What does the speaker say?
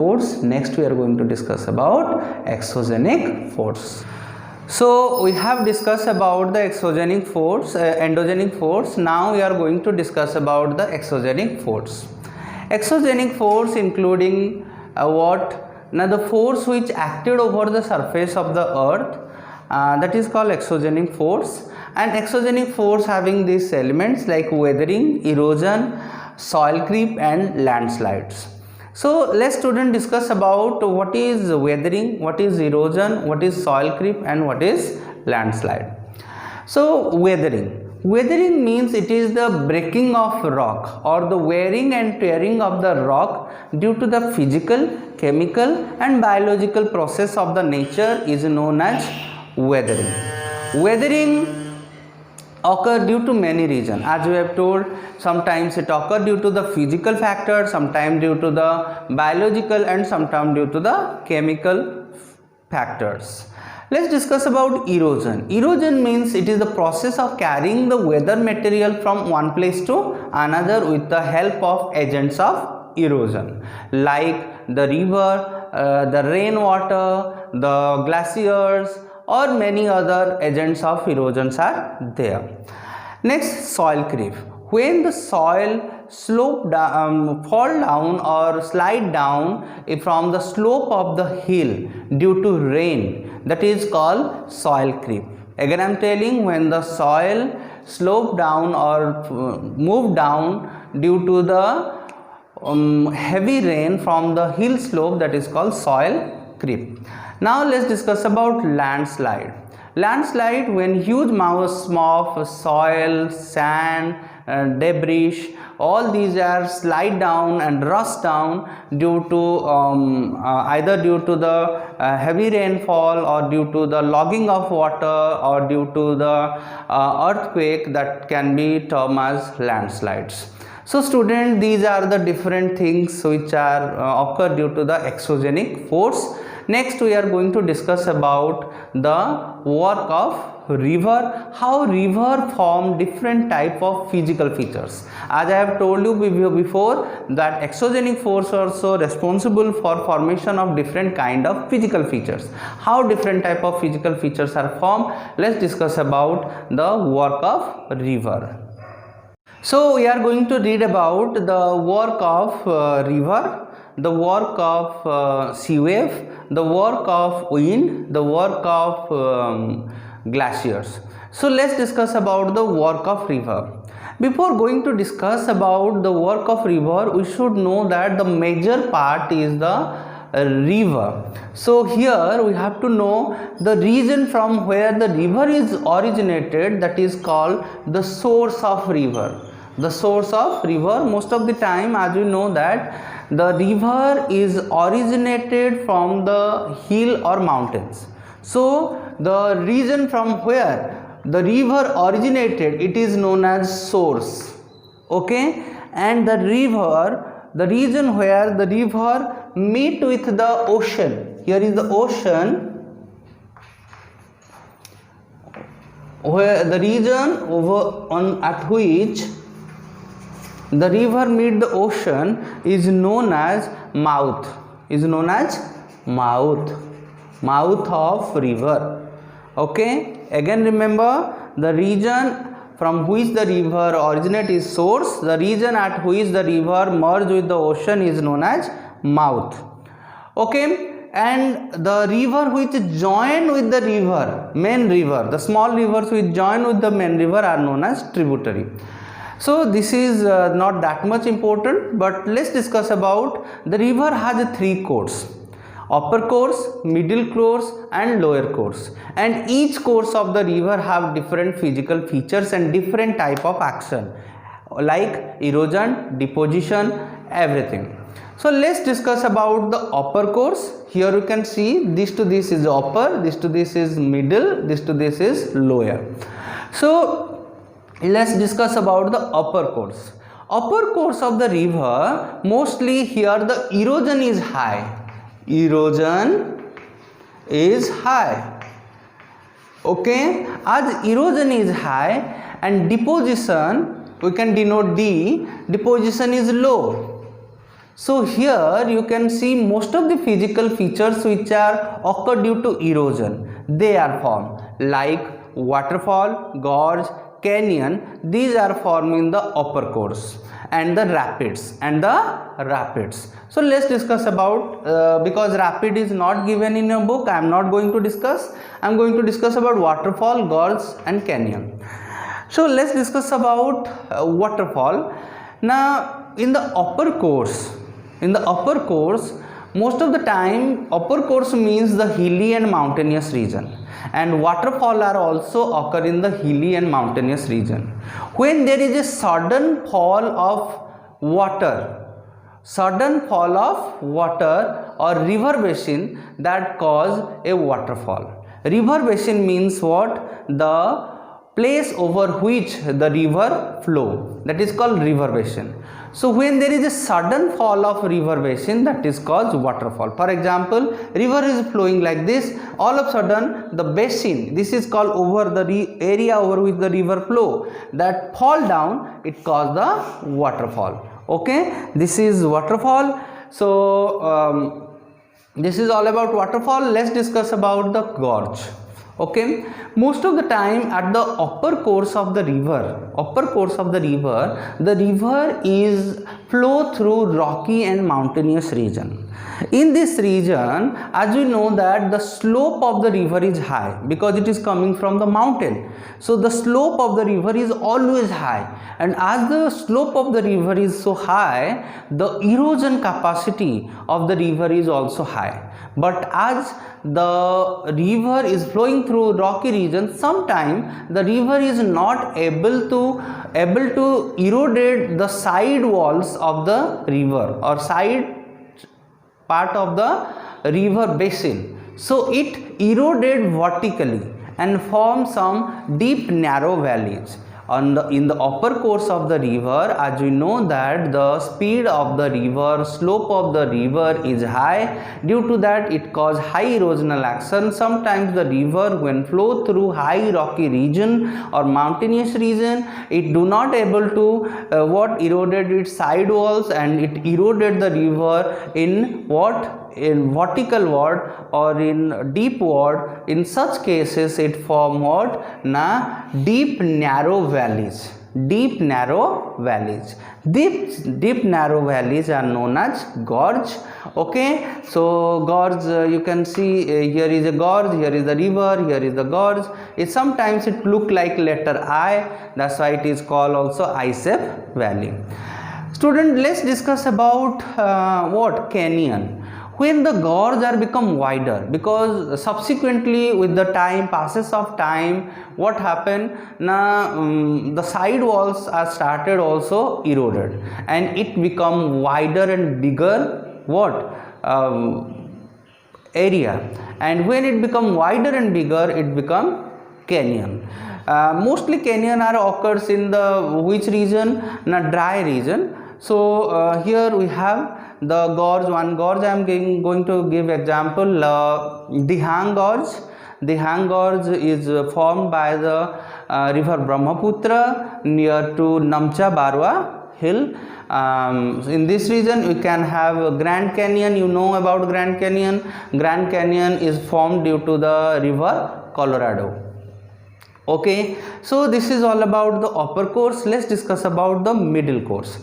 force. Next we are going to discuss about exogenic force. So we have discussed about the exogenic force, endogenic force. Now we are going to discuss about the exogenic force. Exogenic force including now the force which acted over the surface of the earth, that is called exogenic force. And exogenic force having these elements like weathering, erosion, soil creep and landslides. So let's students discuss about what is weathering, what is erosion, what is soil creep and what is landslide. So weathering means it is the breaking of rock or the wearing and tearing of the rock due to the physical, chemical and biological process of the nature is known as weathering. Weathering occur due to many reasons, as we have told. Sometimes it occur due to the physical factor, sometimes due to the biological and sometimes due to the chemical factors. Let's discuss about erosion. Erosion means it is the process of carrying the weather material from one place to another with the help of agents of erosion like the river, the rainwater, the glaciers or many other agents of erosions are there. Next, soil creep. When the soil fall down or slide down from the slope of the hill due to rain, that is called soil creep. Again I am telling, when the soil slope down or move down due to the heavy rain from the hill slope, that is called soil creep. Now let's discuss about landslide. Landslide, when huge mass of soil, sand, debris, all these are slide down and rush down due to either due to the heavy rainfall or due to the logging of water or due to the earthquake, that can be termed as landslides. So students, these are the different things which are occur due to the exogenic force. Next we are going to discuss about the work of river, how river form different type of physical features. As I have told you before, that exogenic force also responsible for formation of different kind of physical features. How different type of physical features are formed, let's discuss about the work of river. So we are going to read about the work of river, the work of sea wave, the work of wind, the work of glaciers. So let's discuss about the work of river. Before going to discuss about the work of river, we should know that the major part is the river. So here we have to know the region from where the river is originated, that is called the source of river. The source of river, most of the time, as you know, that the river is originated from the hill or mountains. So the region from where the river originated, it is known as source. Okay, and the river, the region where the river meet with the ocean, here is the ocean, where the region over on at which the river meet the ocean is known as mouth, mouth of river. Okay, again remember, the region from which the river originate is source, the region at which the river merge with the ocean is known as mouth. Okay, and the river which join with the river, main river, the small rivers which join with the main river are known as tributary. So this is not that much important, but let's discuss about the river has three courses: upper course, middle course and lower course, and each course of the river have different physical features and different type of action like erosion, deposition, everything. So let's discuss about the upper course. Here you can see this to this is upper, this to this is middle, this to this is lower. So let's discuss about the upper course. Upper course of the river, mostly here the erosion is high. Erosion is high. Okay, as erosion is high and deposition, we can denote D, deposition is low. So here you can see most of the physical features which are occur due to erosion, they are formed like waterfall, gorge, canyon. These are formed in the upper course, and the rapids. So let's discuss about because rapid is not given in a book, I am not going to discuss. I am going to discuss about waterfall, gorge and canyon. So let's discuss about waterfall. Now in the upper course, most of the time upper course means the hilly and mountainous region, and waterfall are also occur in the hilly and mountainous region. When there is a sudden fall of water or river basin, that cause a waterfall. River basin means what? The place over which the river flow, that is called river basin. So when there is a sudden fall of river basin, that is called waterfall. For example, river is flowing like this, all of a sudden the basin, this is called over the area over which the river flow, that fall down, it causes the waterfall. Okay, this is waterfall. So this is all about waterfall. Let's discuss about the gorge. Okay, most of the time at the upper course of the river, the river is flow through rocky and mountainous region. In this region, as we know that the slope of the river is high because it is coming from the mountain. So the slope of the river is always high, and as the slope of the river is so high, the erosion capacity of the river is also high. But as the river is flowing through rocky region, sometimes the river is not able to erode the side walls of the river or side part of the river basin. So it eroded vertically and formed some deep narrow valleys. In the upper course of the river, as we know that the speed of the river, slope of the river is high. Due to that, it causes high erosional action. Sometimes the river, when flow through high rocky region or mountainous region, it do not able to eroded its side walls, and it eroded the river in vertical ward or in deep ward. In such cases, it form what? Deep narrow valleys. Deep narrow valleys are known as gorge. Okay, so gorge, you can see here is a gorge, here is the river, here is the gorge. Sometimes it look like letter I, that's why it is called also I-shaped valley. Student, let's discuss about canyon. When the gorge are become wider, because subsequently with the passage of time, what happened? The side walls are started also eroded, and it become wider and bigger area. And when it become wider and bigger, it become canyon. Mostly canyon are occurs in the which region? Dry region. So here we have the gorge. One gorge I am going to give example, Dihang Gorge. Dihang Gorge is formed by the river Brahmaputra near to Namcha Barwa hill. In this region we can have Grand Canyon. You know about Grand Canyon. Grand Canyon is formed due to the river Colorado. Okay, so this is all about the upper course. Let's discuss about the middle course.